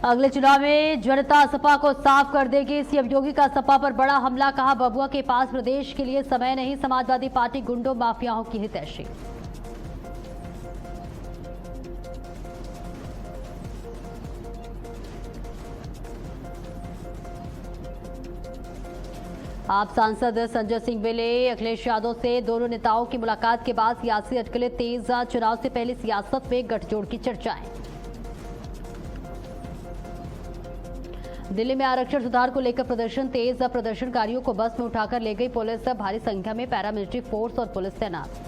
अगले चुनाव में जनता सपा को साफ कर देगी। सीएम योगी का सपा पर बड़ा हमला, कहा बबुआ के पास प्रदेश के लिए समय नहीं, समाजवादी पार्टी गुंडों माफियाओं की हितैषी। आप सांसद संजय सिंह मिले अखिलेश यादव से। दोनों नेताओं की मुलाकात के बाद सियासी अटकलें तेज, चुनाव से पहले सियासत में गठजोड़ की चर्चाएं। दिल्ली में आरक्षण सुधार को लेकर प्रदर्शन तेज, प्रदर्शनकारियों को बस में उठाकर ले गई पुलिस। भारी संख्या में पैरामिलिट्री फोर्स और पुलिस तैनात।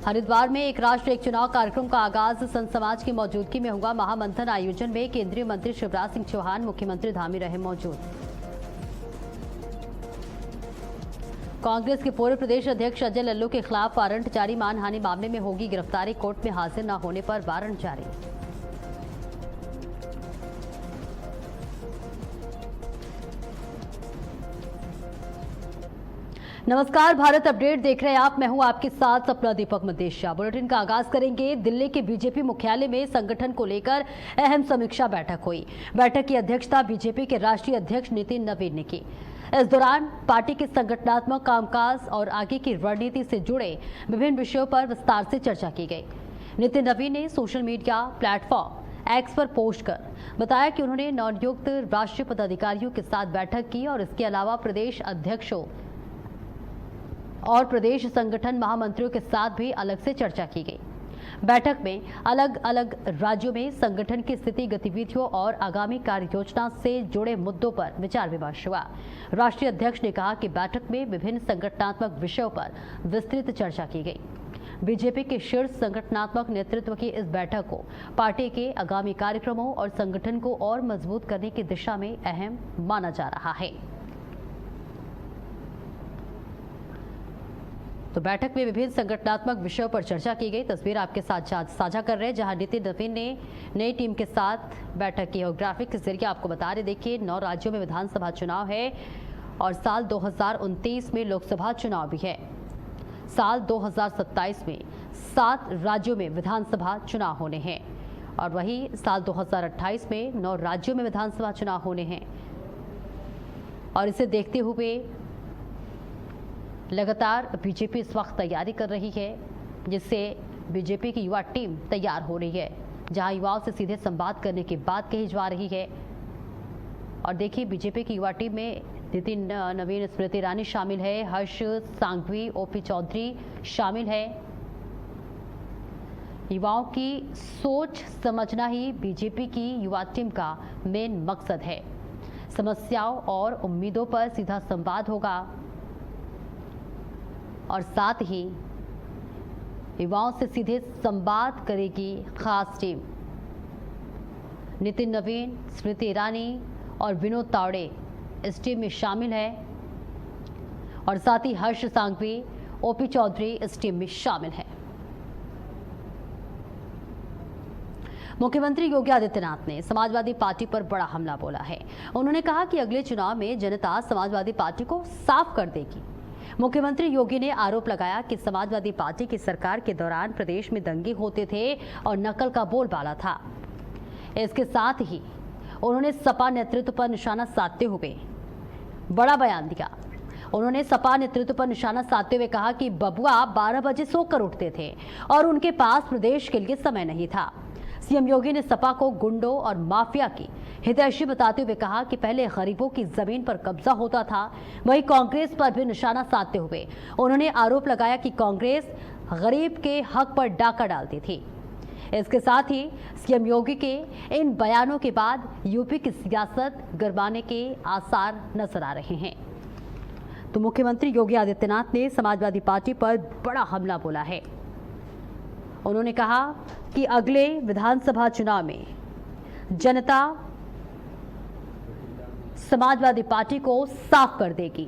हरिद्वार में एक राष्ट्र एक चुनाव कार्यक्रम का आगाज संत समाज की मौजूदगी में हुआ। महामंथन आयोजन में केंद्रीय मंत्री शिवराज सिंह चौहान, मुख्यमंत्री धामी रहे मौजूद। कांग्रेस के पूर्व प्रदेश अध्यक्ष अजय लल्लू के खिलाफ वारंट जारी, मानहानि मामले में होगी गिरफ्तारी। कोर्ट में हाजिर न होने पर वारंट जारी। नमस्कार, भारत अपडेट देख रहे हैं आप। मैं हूं आपके साथ सपना दीपक मदेशिया। बुलेटिन का आगाज करेंगे। दिल्ली के बीजेपी मुख्यालय में संगठन को लेकर अहम समीक्षा बैठक हुई। बैठक की अध्यक्षता बीजेपी के राष्ट्रीय अध्यक्ष नितिन नवीन ने की। इस दौरान पार्टी के संगठनात्मक कामकाज और आगे की रणनीति से जुड़े विभिन्न विषयों पर विस्तार से चर्चा की गई। नितिन नवीन ने सोशल मीडिया प्लेटफॉर्म एक्स पर पोस्ट कर बताया कि उन्होंने नवनियुक्त राष्ट्रीय पदाधिकारियों के साथ बैठक की और इसके अलावा प्रदेश अध्यक्षों और प्रदेश संगठन महामंत्रियों के साथ भी अलग से चर्चा की गई। बैठक में अलग अलग राज्यों में संगठन की स्थिति, गतिविधियों और आगामी कार्य योजना से जुड़े मुद्दों पर विचार विमर्श हुआ। राष्ट्रीय अध्यक्ष ने कहा कि बैठक में विभिन्न संगठनात्मक विषयों पर विस्तृत चर्चा की गई। बीजेपी के शीर्ष संगठनात्मक नेतृत्व की इस बैठक को पार्टी के आगामी कार्यक्रमों और संगठन को और मजबूत करने की दिशा में अहम माना जा रहा है। तो बैठक में विभिन्न संगठनात्मक विषयों पर चर्चा की गई। तस्वीर आपके साथ साझा कर रहे हैं, जहां नितिन नवीन ने नई टीम के साथ बैठक की। और ग्राफिक के जरिए आपको बता रहे, देखिए 9 राज्यों में विधानसभा चुनाव है और साल 2029 में लोकसभा चुनाव भी है। साल 2027 में 7 राज्यों में विधानसभा चुनाव होने हैं और वही साल 2028 में 9 राज्यों में विधानसभा चुनाव होने हैं। और इसे देखते हुए लगातार बीजेपी इस वक्त तैयारी कर रही है, जिससे बीजेपी की युवा टीम तैयार हो रही है, जहां युवाओं से सीधे संवाद करने की बात कही जा रही है। और देखिए, बीजेपी की युवा टीम में नितिन नवीन, स्मृति ईरानी शामिल है, हर्ष सांघवी, ओपी चौधरी शामिल है। युवाओं की सोच समझना ही बीजेपी की युवा टीम का मेन मकसद है। समस्याओं और उम्मीदों पर सीधा संवाद होगा और साथ ही युवाओं से सीधे संवाद करेगी खास टीम। नितिन नवीन, स्मृति ईरानी और विनोद तावड़े इस टीम में शामिल है और साथ ही हर्ष सांघवी, ओपी चौधरी इस टीम में शामिल है। मुख्यमंत्री योगी आदित्यनाथ ने समाजवादी पार्टी पर बड़ा हमला बोला है। उन्होंने कहा कि अगले चुनाव में जनता समाजवादी पार्टी को साफ कर देगी। मुख्यमंत्री योगी ने आरोप लगाया कि समाजवादी पार्टी की सरकार के दौरान प्रदेश में दंगे होते थे और नकल का बोलबाला था। इसके साथ ही उन्होंने सपा नेतृत्व पर निशाना साधते हुए बड़ा बयान दिया। उन्होंने सपा नेतृत्व पर निशाना साधते हुए कहा कि बबुआ 12 बजे सोकर उठते थे और उनके पास प्रदेश के लिए समय नहीं था। सीएम योगी ने सपा को गुंडों और माफिया की हितैषी बताते हुए कहा कि पहले गरीबों की जमीन पर कब्जा होता था। वहीं कांग्रेस पर भी निशाना साधते हुए उन्होंने आरोप लगाया कि कांग्रेस गरीब के हक पर डाका डालती थी। इसके साथ ही सीएम योगी के इन बयानों के बाद यूपी की सियासत गरमाने के आसार नजर आ रहे हैं। तो मुख्यमंत्री योगी आदित्यनाथ ने समाजवादी पार्टी पर बड़ा हमला बोला है। उन्होंने कहा कि अगले विधानसभा चुनाव में जनता समाजवादी पार्टी को साफ कर देगी।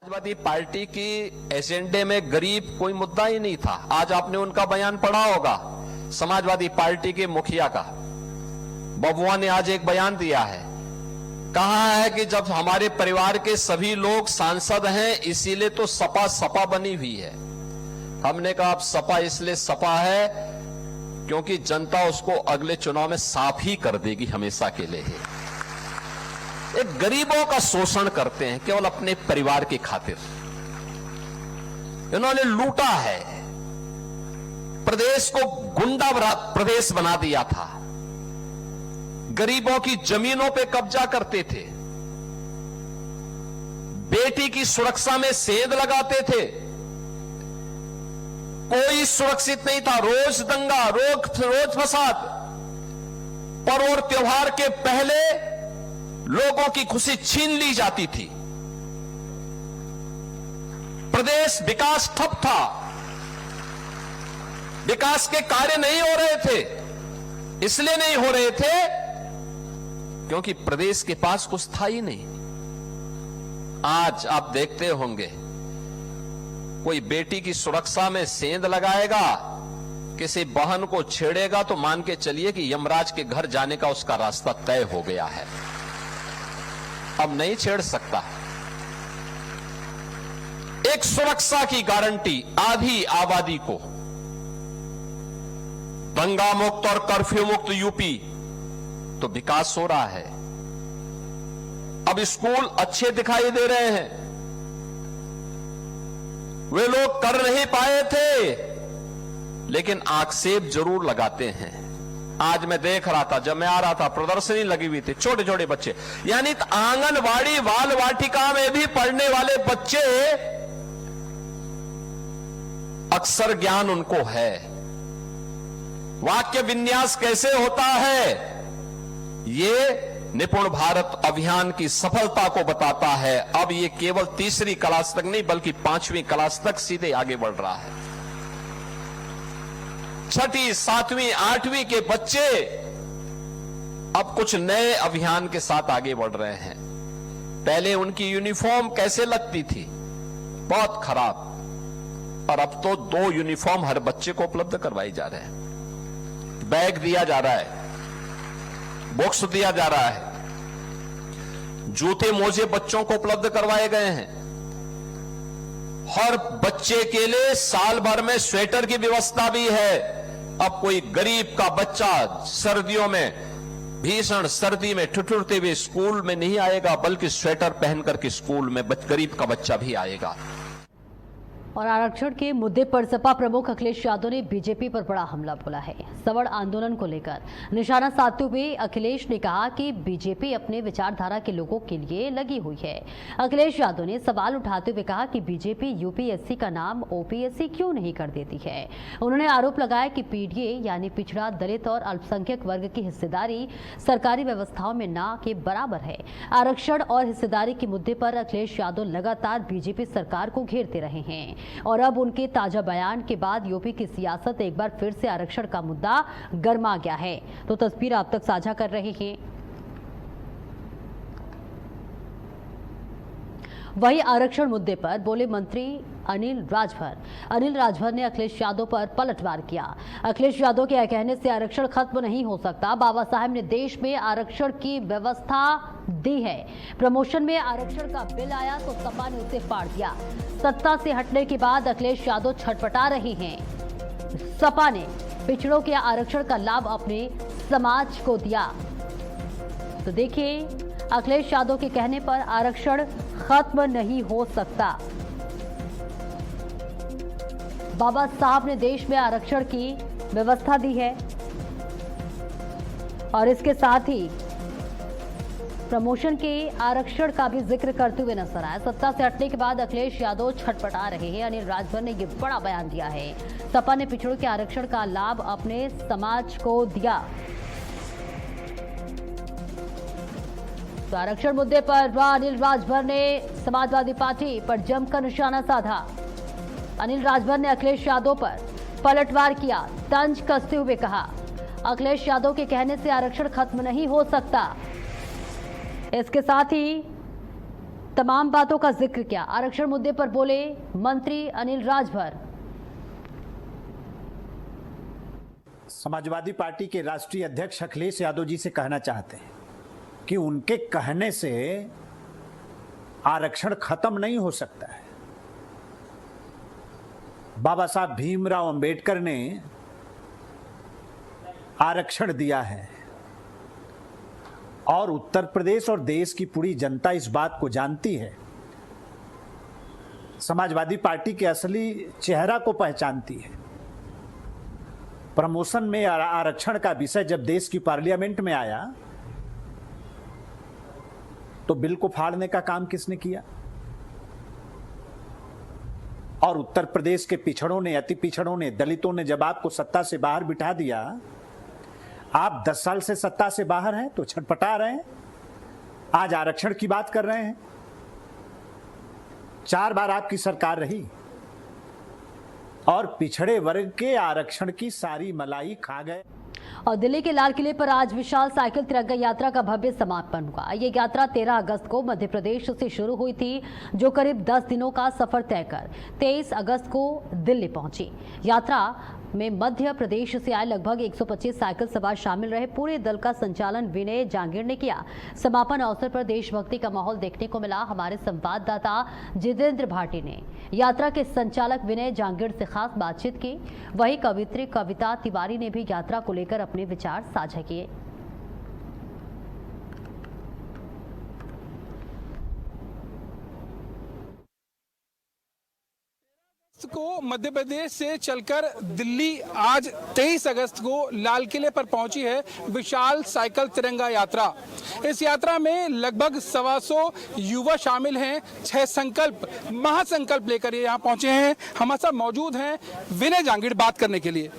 समाजवादी पार्टी की एजेंडे में गरीब कोई मुद्दा ही नहीं था। आज आपने उनका बयान पढ़ा होगा, समाजवादी पार्टी के मुखिया का। बबुआ ने आज एक बयान दिया है, कहा है कि जब हमारे परिवार के सभी लोग सांसद हैं इसीलिए तो सपा सपा बनी हुई है। हमने कहा अब सपा इसलिए सपा है क्योंकि जनता उसको अगले चुनाव में साफ ही कर देगी, हमेशा के लिए। एक गरीबों का शोषण करते हैं केवल अपने परिवार की खातिर। इन्होंने लूटा है, प्रदेश को गुंडा प्रदेश बना दिया था, गरीबों की जमीनों पे कब्जा करते थे, बेटी की सुरक्षा में सेंध लगाते थे, कोई सुरक्षित नहीं था, रोज दंगा, रोज फसाद। पर्व और त्योहार के पहले लोगों की खुशी छीन ली जाती थी, प्रदेश विकास ठप था, विकास के कार्य नहीं हो रहे थे। इसलिए नहीं हो रहे थे क्योंकि प्रदेश के पास कुछ था ही नहीं। आज आप देखते होंगे कोई बेटी की सुरक्षा में सेंध लगाएगा, किसी बहन को छेड़ेगा तो मान के चलिए कि यमराज के घर जाने का उसका रास्ता तय हो गया है, अब नहीं छेड़ सकता। एक सुरक्षा की गारंटी आधी आबादी को, दंगा मुक्त और कर्फ्यू मुक्त यूपी, तो विकास हो रहा है। अब स्कूल अच्छे दिखाई दे रहे हैं, वे लोग कर नहीं पाए थे लेकिन आक्षेप जरूर लगाते हैं। आज मैं देख रहा था, जब मैं आ रहा था प्रदर्शनी लगी हुई थी, छोटे छोटे बच्चे, यानी आंगनवाड़ी बाल वाटिका में भी पढ़ने वाले बच्चे, अक्षर ज्ञान उनको है, वाक्य विन्यास कैसे होता है, ये निपुण भारत अभियान की सफलता को बताता है। अब ये केवल तीसरी क्लास तक नहीं बल्कि 5वीं क्लास तक सीधे आगे बढ़ रहा है। 6ठी, 7वीं, 8वीं के बच्चे अब कुछ नए अभियान के साथ आगे बढ़ रहे हैं। पहले उनकी यूनिफॉर्म कैसे लगती थी, बहुत खराब, और अब तो 2 यूनिफॉर्म हर बच्चे को उपलब्ध करवाई जा रहे हैं, बैग दिया जा रहा है, बॉक्स दिया जा रहा है, जूते मोजे बच्चों को उपलब्ध करवाए गए हैं। हर बच्चे के लिए साल भर में स्वेटर की व्यवस्था भी है। अब कोई गरीब का बच्चा सर्दियों में, भीषण सर्दी में ठिठुरते हुए स्कूल में नहीं आएगा, बल्कि स्वेटर पहन करके स्कूल में गरीब का बच्चा भी आएगा। और आरक्षण के मुद्दे पर सपा प्रमुख अखिलेश यादव ने बीजेपी पर बड़ा हमला बोला है। सवर्ण आंदोलन को लेकर निशाना साधते हुए अखिलेश ने कहा कि बीजेपी अपने विचारधारा के लोगों के लिए लगी हुई है। अखिलेश यादव ने सवाल उठाते हुए कहा कि बीजेपी यूपीएससी का नाम ओपीएससी क्यों नहीं कर देती है। उन्होंने आरोप लगाया कि पीडीए यानी पिछड़ा, दलित और अल्पसंख्यक वर्ग की हिस्सेदारी सरकारी व्यवस्थाओं में ना के बराबर है। आरक्षण और हिस्सेदारी के मुद्दे पर अखिलेश यादव लगातार बीजेपी सरकार को घेरते रहे हैं और अब उनके ताजा बयान के बाद यूपी की सियासत एक बार फिर से आरक्षण का मुद्दा गर्मा गया है। तो तस्वीर आप तक साझा कर रहे हैं। वही आरक्षण मुद्दे पर बोले मंत्री अनिल राजभर ने अखिलेश यादव पर पलटवार किया। अखिलेश यादव के कहने से आरक्षण खत्म नहीं हो सकता। बाबा साहब ने देश में आरक्षण की व्यवस्था दी है। प्रमोशन में आरक्षण का बिल आया तो सपा ने उसे फाड़ दिया। सत्ता से हटने के बाद अखिलेश यादव छटपटा रहे हैं। सपा ने पिछड़ों के आरक्षण का लाभ अपने समाज को दिया। तो देखिए, अखिलेश यादव के कहने पर आरक्षण खत्म नहीं हो सकता। बाबा साहब ने देश में आरक्षण की व्यवस्था दी है और इसके साथ ही प्रमोशन के आरक्षण का भी जिक्र करते हुए नजर आया। सत्ता से हटने के बाद अखिलेश यादव छटपटा रहे हैं। अनिल राजभर ने यह बड़ा बयान दिया है। सपा ने पिछड़ों के आरक्षण का लाभ अपने समाज को दिया। तो आरक्षण मुद्दे पर अनिल राजभर ने समाजवादी पार्टी पर जमकर निशाना साधा। अनिल राजभर ने अखिलेश यादव पर पलटवार किया। तंज कसते हुए कहा, अखिलेश यादव के कहने से आरक्षण खत्म नहीं हो सकता। इसके साथ ही तमाम बातों का जिक्र किया। आरक्षण मुद्दे पर बोले मंत्री अनिल राजभर। समाजवादी पार्टी के राष्ट्रीय अध्यक्ष अखिलेश यादव जी से कहना चाहते हैं कि उनके कहने से आरक्षण खत्म नहीं हो सकता है। बाबा साहब भीमराव अंबेडकर ने आरक्षण दिया है और उत्तर प्रदेश और देश की पूरी जनता इस बात को जानती है, समाजवादी पार्टी के असली चेहरा को पहचानती है। प्रमोशन में आरक्षण का विषय जब देश की पार्लियामेंट में आया तो बिल को फाड़ने का काम किसने किया? और उत्तर प्रदेश के पिछड़ों ने, अति पिछड़ों ने, दलितों ने जब आपको सत्ता से बाहर बिठा दिया, आप 10 साल से सत्ता से बाहर हैं तो छटपटा रहे हैं, आज आरक्षण की बात कर रहे हैं। 4 बार आपकी सरकार रही और पिछड़े वर्ग के आरक्षण की सारी मलाई खा गए। और दिल्ली के लाल किले पर आज विशाल साइकिल तिरंगा यात्रा का भव्य समापन हुआ। ये यात्रा 13 अगस्त को मध्य प्रदेश से शुरू हुई थी, जो करीब 10 दिनों का सफर तय कर 23 अगस्त को दिल्ली पहुंची। यात्रा में मध्य प्रदेश से आए लगभग 125 साइकिल सवार शामिल रहे। पूरे दल का संचालन विनय जांगीर ने किया। समापन अवसर पर देशभक्ति का माहौल देखने को मिला। हमारे संवाददाता जितेंद्र भाटी ने यात्रा के संचालक विनय जांगीर से खास बातचीत की। वहीं कवित्री कविता तिवारी ने भी यात्रा को लेकर अपने विचार साझा किए। को मध्य प्रदेश से चलकर दिल्ली आज 23 अगस्त को लाल किले पर पहुंची है विशाल साइकिल तिरंगा यात्रा। इस यात्रा में लगभग 125 युवा शामिल हैं। 6 संकल्प महासंकल्प लेकर ये यहाँ पहुंचे हैं। हमारे साथ मौजूद हैं विनय जांगीर बात करने के लिए।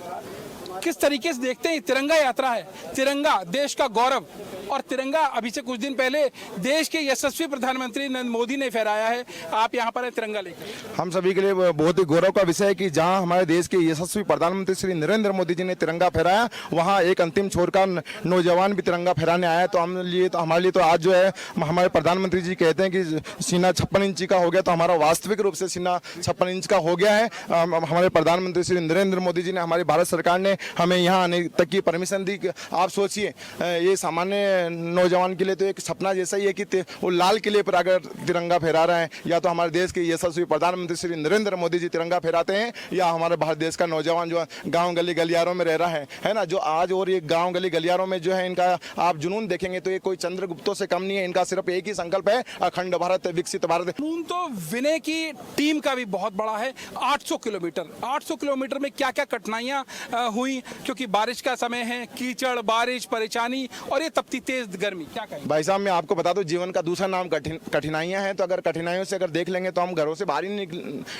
किस तरीके से देखते हैं तिरंगा यात्रा है, तिरंगा देश का गौरव, और तिरंगा अभी से कुछ दिन पहले देश के यशस्वी प्रधानमंत्री नरेंद्र मोदी ने फहराया है। आप यहाँ पर तिरंगा लेकर, हम सभी के लिए बहुत ही गौरव का विषय है कि जहाँ हमारे देश के यशस्वी प्रधानमंत्री श्री नरेंद्र मोदी जी ने तिरंगा फहराया, वहाँ एक अंतिम छोर का नौजवान भी तिरंगा फहराने आया है। तो हमारे लिए तो आज जो है, हमारे प्रधानमंत्री जी कहते हैं कि सीना 56 इंच का हो गया, तो हमारा वास्तविक रूप से सीना 56 इंच का हो गया है। हमारे प्रधानमंत्री श्री नरेंद्र मोदी जी ने, हमारी भारत सरकार ने हमें यहाँ आने तक की परमिशन दी। आप सोचिए, ये सामान्य नौजवान के लिए तो एक सपना जैसा ही है कि वो लाल किले पर अगर तिरंगा फहरा रहे हैं, या तो हमारे देश के यशस्वी प्रधानमंत्री श्री नरेंद्र मोदी जी तिरंगा फहराते हैं, या हमारे भारत देश का नौजवान जो गांव गली गलियारों में रह रहा है ना, जो आज और ये गांव गली गलियारों में जो है इनका आप जुनून देखेंगे तो ये कोई चंद्रगुप्तों से कम नहीं है। इनका सिर्फ एक ही संकल्प है, अखंड भारत, विकसित भारत। जुनून तो विनय की टीम का भी बहुत बड़ा है। 800 किलोमीटर में क्या क्या कठिनाइयां हुई, क्योंकि बारिश का समय है, कीचड़, बारिश, परेशानी और ये तपती तेज गर्मी, क्या कहें? भाई साहब, मैं आपको बता दूं, जीवन का दूसरा नाम कठिनाइयां हैं। तो अगर कठिनाइयों से अगर देख लेंगे तो हम घरों से बाहर ही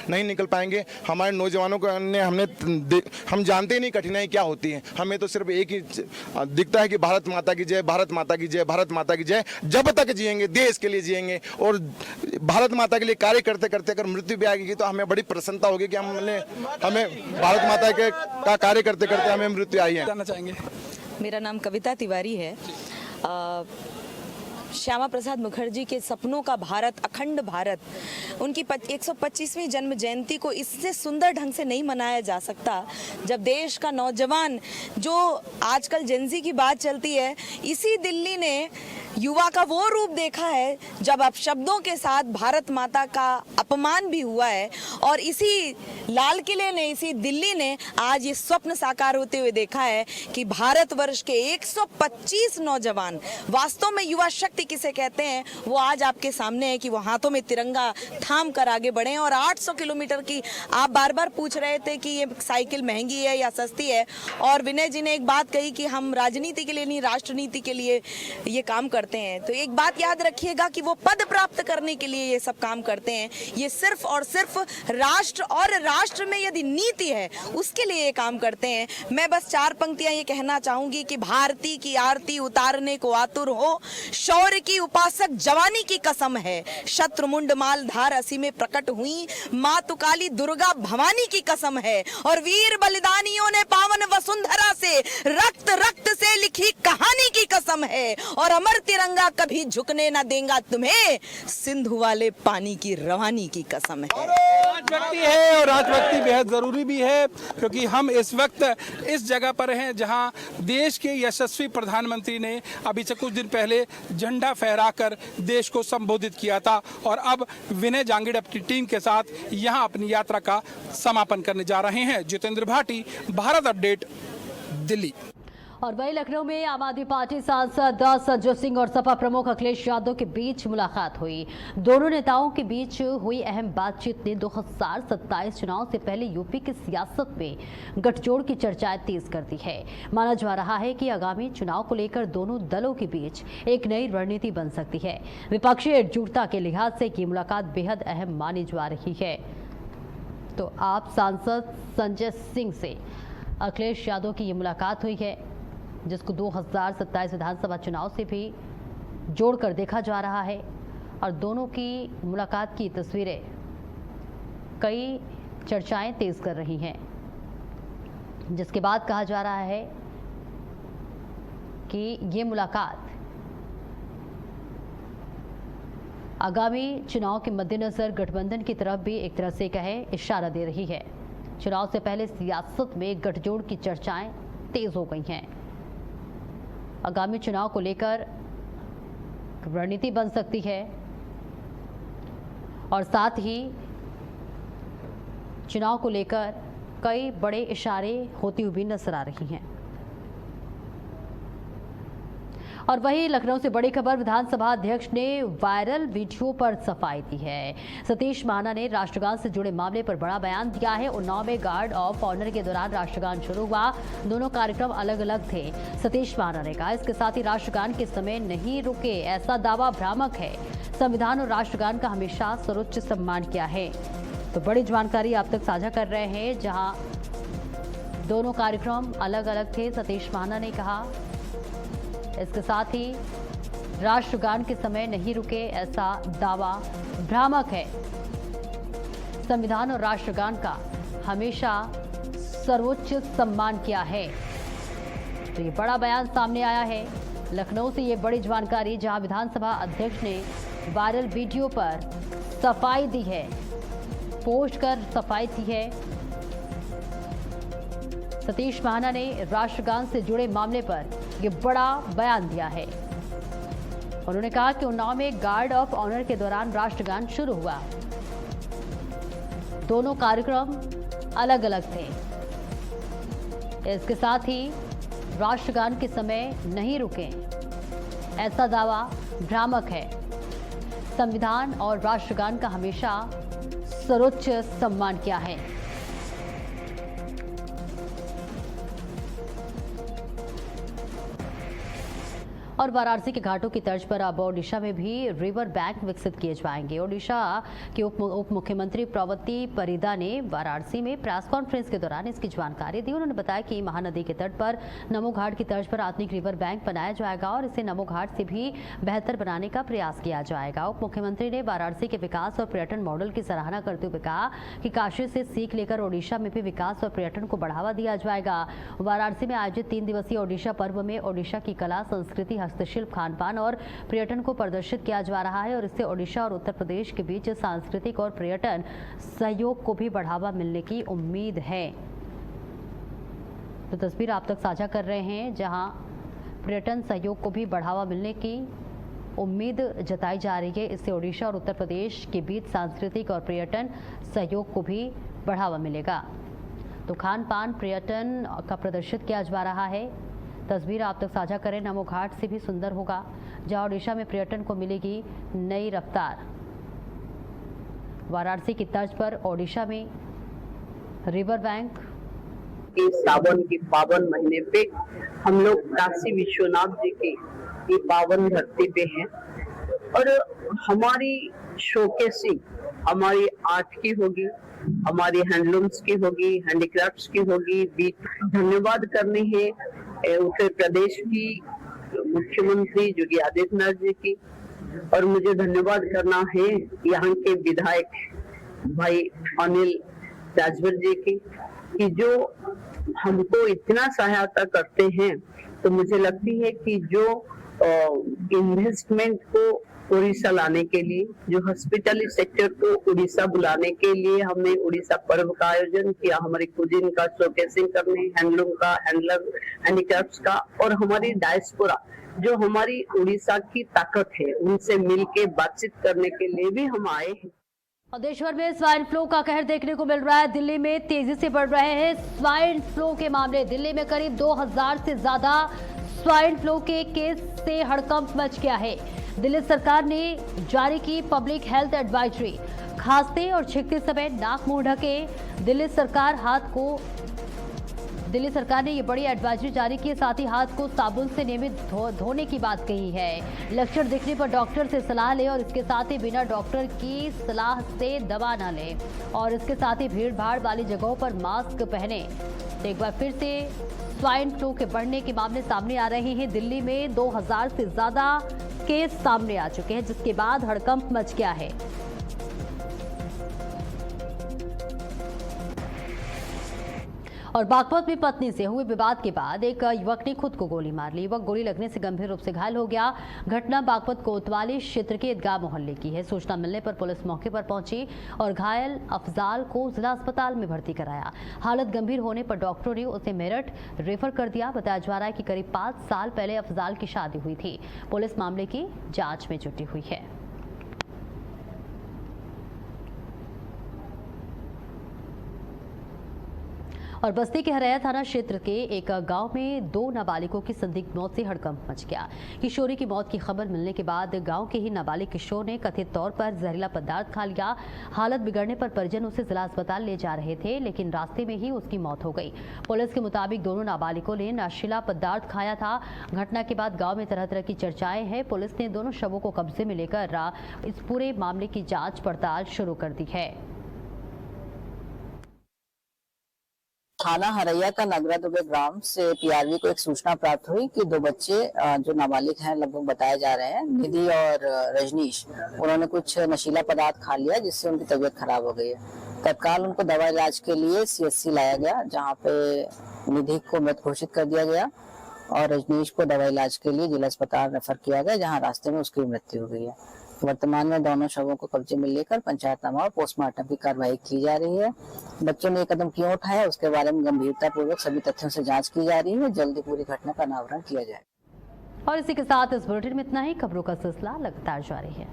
नहीं निकल पाएंगे। हमारे नौजवानों को हम जानते ही नहीं कठिनाई क्या होती है। हमें तो सिर्फ एक ही दिखता है कि भारत माता की जय, भारत माता की जय, भारत माता की जय। जब तक जिएंगे देश के लिए जिएंगे, और भारत माता के लिए कार्य करते करते अगर मृत्यु भी आएगी तो हमें बड़ी प्रसन्नता होगी कि हमें भारत माता का कार्य करते करते हमें मृत्यु आई है। जानना चाहेंगे? मेरा नाम कविता तिवारी है। श्यामा प्रसाद मुखर्जी के सपनों का भारत, अखंड भारत, उनकी 125वीं जन्म जयंती को इससे सुंदर ढंग से नहीं मनाया जा सकता जब देश का नौजवान, जो आजकल जेनजी की बात चलती है, इसी दिल्ली ने युवा का वो रूप देखा है जब अब शब्दों के साथ भारत माता का अपमान भी हुआ है। और इसी लाल किले ने, इसी दिल्ली ने आज ये स्वप्न साकार होते हुए देखा है कि भारतवर्ष के 125 नौजवान, वास्तव में युवा शक्ति किसे कहते हैं, वो आज आपके सामने है कि वो हाथों में तिरंगा थाम कर आगे बढ़े। और 800 किलोमीटर की, आप बार बार पूछ रहे थे कि ये साइकिल महंगी है या सस्ती है, और विनय जी ने एक बात कही कि हम राजनीति के लिए नहीं, राष्ट्रनीति के लिए ये काम करते हैं। तो एक बात याद रखिएगा कि वो पद प्राप्त करने के लिए ये सब काम करते हैं। ये सिर्फ और सिर्फ राष्ट्र, और राष्ट्र में यदि नीति है उसके लिए ये काम करते हैं। मैं बस 4 पंक्तियां ये कहना चाहूंगी कि भारती की आरती उतारने को आतुर हो, शौर्य की उपासक जवानी की कसम है, शत्रुमुंड मालधार असी में प्रकट हुई, मातु काली दुर्गा भवानी की कसम है, और वीर बलिदानियों ने पावन वसुंधरा से रक्त रक्त से लिखी कहानी की कसम है, और अमर तिरंगा कभी झुकने न देगा तुम्हें, सिंधु वाले पानी की रवानी की कसम है। राजभक्ति है और राजभक्ति बेहद जरूरी भी है, क्योंकि हम इस वक्त इस जगह पर हैं जहां देश के यशस्वी प्रधानमंत्री ने अभी से कुछ दिन पहले झंडा फहराकर देश को संबोधित किया था और अब विनय जांगिड़ अपनी टीम के साथ यहां अपनी यात्रा का समापन करने जा रहे हैं। जितेंद्र भाटी, भारत अपडेट, दिल्ली। और वही लखनऊ में आम आदमी पार्टी सांसद संजय सिंह और सपा प्रमुख अखिलेश यादव के बीच मुलाकात हुई। दोनों नेताओं के बीच हुई अहम बातचीत ने 2027 चुनाव से पहले यूपी की सियासत में गठजोड़ की चर्चाएं तेज कर दी है। माना जा रहा है कि आगामी चुनाव को लेकर दोनों दलों के बीच एक नई रणनीति बन सकती है। विपक्षी एकजुटता के लिहाज से ये मुलाकात बेहद अहम मानी जा रही है। तो आप सांसद संजय सिंह से अखिलेश यादव की ये मुलाकात हुई है, जिसको 2027 विधानसभा चुनाव से भी जोड़कर देखा जा रहा है। और दोनों की मुलाकात की तस्वीरें कई चर्चाएं तेज कर रही हैं, जिसके बाद कहा जा रहा है कि ये मुलाकात आगामी चुनाव के मद्देनजर गठबंधन की तरफ भी एक तरह से कहे इशारा दे रही है। चुनाव से पहले सियासत में गठजोड़ की चर्चाएं तेज हो गई हैं। आगामी चुनाव को लेकर रणनीति बन सकती है और साथ ही चुनाव को लेकर कई बड़े इशारे होती हुई नजर आ रही हैं। और वहीं लखनऊ से बड़ी खबर, विधानसभा अध्यक्ष ने वायरल वीडियो पर सफाई दी है। सतीश महाना ने राष्ट्रगान से जुड़े मामले पर बड़ा बयान दिया है। उन्नाव में गार्ड ऑफ ऑनर के दौरान राष्ट्रगान शुरू हुआ। दोनों कार्यक्रम अलग अलग थे, सतीश महाना ने कहा। इसके साथ ही राष्ट्रगान के समय नहीं रुके, ऐसा दावा भ्रामक है। संविधान और राष्ट्रगान का हमेशा सर्वोच्च सम्मान किया है। तो बड़ी जानकारी आप तक साझा कर रहे हैं, जहां दोनों कार्यक्रम अलग अलग थे, सतीश महाना ने कहा। इसके साथ ही राष्ट्रगान के समय नहीं रुके, ऐसा दावा भ्रामक है। संविधान और राष्ट्रगान का हमेशा सर्वोच्च सम्मान किया है। तो ये बड़ा बयान सामने आया है लखनऊ से, ये बड़ी जानकारी, जहां विधानसभा अध्यक्ष ने वायरल वीडियो पर सफाई दी है, पोस्ट कर सफाई दी है। सतीश महाना ने राष्ट्रगान से जुड़े मामले पर ये बड़ा बयान दिया है। उन्होंने कहा कि उन्नाव में गार्ड ऑफ ऑनर के दौरान राष्ट्रगान शुरू हुआ। दोनों कार्यक्रम अलग अलग थे। इसके साथ ही राष्ट्रगान के समय नहीं रुके, ऐसा दावा भ्रामक है। संविधान और राष्ट्रगान का हमेशा सर्वोच्च सम्मान किया है। और वाराणसी के घाटों की तर्ज पर अब ओडिशा में भी रिवर बैंक विकसित किए जाएंगे। ओडिशा के उप मुख्यमंत्री प्रवती परिदा ने वाराणसी में प्रेस कॉन्फ्रेंस के दौरान इसकी जानकारी दी। उन्होंने बताया कि महानदी के तट पर नमो घाट की तर्ज पर आधुनिक रिवर बैंक बनाया जाएगा और इसे नमो घाट से भी बेहतर बनाने का प्रयास किया जाएगा। उप मुख्यमंत्री ने वाराणसी के विकास और पर्यटन मॉडल की सराहना करते हुए कहा कि काशी से सीख लेकर ओडिशा में भी विकास और पर्यटन को बढ़ावा दिया जाएगा। वाराणसी में आयोजित 3 दिवसीय ओडिशा पर्व में ओडिशा की कला, संस्कृति, हस्तशिल्प, खान पान और पर्यटन को प्रदर्शित किया जा रहा है और इससे ओडिशा और उत्तर प्रदेश के बीच सांस्कृतिक और पर्यटन सहयोग को भी बढ़ावा मिलने की उम्मीद है। तो तस्वीर आप तक साझा कर रहे हैं, जहां पर्यटन सहयोग को भी बढ़ावा मिलने की उम्मीद जताई जा रही है। इससे ओडिशा और उत्तर प्रदेश के बीच सांस्कृतिक और पर्यटन सहयोग को भी बढ़ावा मिलेगा। तो खान पान, पर्यटन का प्रदर्शित किया जा रहा है। तस्वीर आप तक साझा करें, नमो घाट से भी सुंदर होगा, जहां ओडिशा में पर्यटन को मिलेगी नई रफ्तार। वाराणसी की तर्ज पर ओडिशा में रिवर बैंक। इस सावन के पावन महीने पे हम लोग काशी विश्वनाथ जी की ये पावन धरती पे हैं और हमारी शोकेसिंग हमारी आर्ट की होगी, हमारी हैंडलूम्स की होगी, हैंडीक्राफ्ट्स की होगी। धन्यवाद करने हैं उत्तर प्रदेश की मुख्यमंत्री योगी आदित्यनाथ जी की, और मुझे धन्यवाद करना है यहाँ के विधायक भाई अनिल राजभर जी की, कि जो हमको इतना सहायता करते हैं। तो मुझे लगती है कि जो इन्वेस्टमेंट को उड़ीसा लाने के लिए, जो हॉस्पिटल सेक्टर को उड़ीसा बुलाने के लिए हमने उड़ीसा पर्व का आयोजन किया। हमारी कुजीन का शोकेसिंग करने, हैंडलूम का, हैंडीक्राफ्ट्स का, और हमारी डायस्पोरा जो हमारी उड़ीसा की ताकत है उनसे मिलके बातचीत करने के लिए भी हम आए हैं। और देश भर में स्वाइन फ्लू का कहर देखने को मिल रहा है। दिल्ली में तेजी से बढ़ रहे हैं स्वाइन फ्लू के मामले। दिल्ली में करीब 2000 से ज्यादा स्वाइन फ्लू के केस से हड़कंप मच गया है। दिल्ली सरकार ने जारी की पब्लिक हेल्थ एडवाइजरी। खांसते और छींकते समय नाक मुंह ढके। दिल्ली सरकार ने ये बड़ी एडवाइजरी जारी की। साथ ही हाथ को साबुन से नियमित धोने की बात कही है। लक्षण दिखने पर डॉक्टर से सलाह लें और इसके साथ ही बिना डॉक्टर की सलाह से दवा न लें, और इसके साथ ही भीड़ भाड़ वाली जगहों पर मास्क पहने। तो एक बार फिर से स्वाइन फ्लू के बढ़ने के मामले सामने आ रहे हैं। दिल्ली में 2000 से ज्यादा केस सामने आ चुके हैं, जिसके बाद हड़कंप मच गया है। और बागपत में पत्नी से हुए विवाद के बाद एक युवक ने खुद को गोली मार ली। युवक गोली लगने से गंभीर रूप से घायल हो गया। घटना बागपत कोतवाली क्षेत्र के ईदगाह मोहल्ले की है। सूचना मिलने पर पुलिस मौके पर पहुंची और घायल अफजाल को जिला अस्पताल में भर्ती कराया। हालत गंभीर होने पर डॉक्टरों ने उसे मेरठ रेफर कर दिया। बताया जा रहा है कि करीब 5 साल पहले अफजाल की शादी हुई थी। पुलिस मामले की जाँच में जुटी हुई है। और बस्ती के हरैया थाना क्षेत्र के एक गांव में 2 नाबालिगों की संदिग्ध मौत से हड़कंप मच गया। किशोरी की मौत की खबर मिलने के बाद गांव के ही नाबालिग किशोर ने कथित तौर पर जहरीला पदार्थ खा लिया। हालत बिगड़ने पर परिजन उसे जिला अस्पताल ले जा रहे थे, लेकिन रास्ते में ही उसकी मौत हो गई। पुलिस के मुताबिक दोनों नाबालिगों ने नशीला पदार्थ खाया था। घटना के बाद गाँव में तरह तरह की चर्चाएं हैं। पुलिस ने दोनों शवों को कब्जे में लेकर इस पूरे मामले की जाँच पड़ताल शुरू कर दी है। थाना हरैया का नगरा दुबे ग्राम से पीआरवी को एक सूचना प्राप्त हुई कि 2 बच्चे जो नाबालिग हैं लगभग बताए जा रहे हैं, निधि और रजनीश, उन्होंने कुछ नशीला पदार्थ खा लिया जिससे उनकी तबीयत खराब हो गई है। तत्काल उनको दवा इलाज के लिए CHC लाया गया, जहां पे निधि को मृत घोषित कर दिया गया और रजनीश को दवा इलाज के लिए जिला अस्पताल रेफर किया गया, जहाँ रास्ते में उसकी मृत्यु हो गई है। वर्तमान में दोनों शवों को कब्जे में लेकर पंचायतनामा और पोस्टमार्टम की कार्रवाई की जा रही है। बच्चों ने ये कदम क्यों उठाया, उसके बारे में गंभीरता पूर्वक सभी तथ्यों से जांच की जा रही है। जल्दी पूरी घटना का अनावरण किया जाए। और इसी के साथ इस बुलेटिन में इतना ही। खबरों का सिलसिला लगातार जारी है।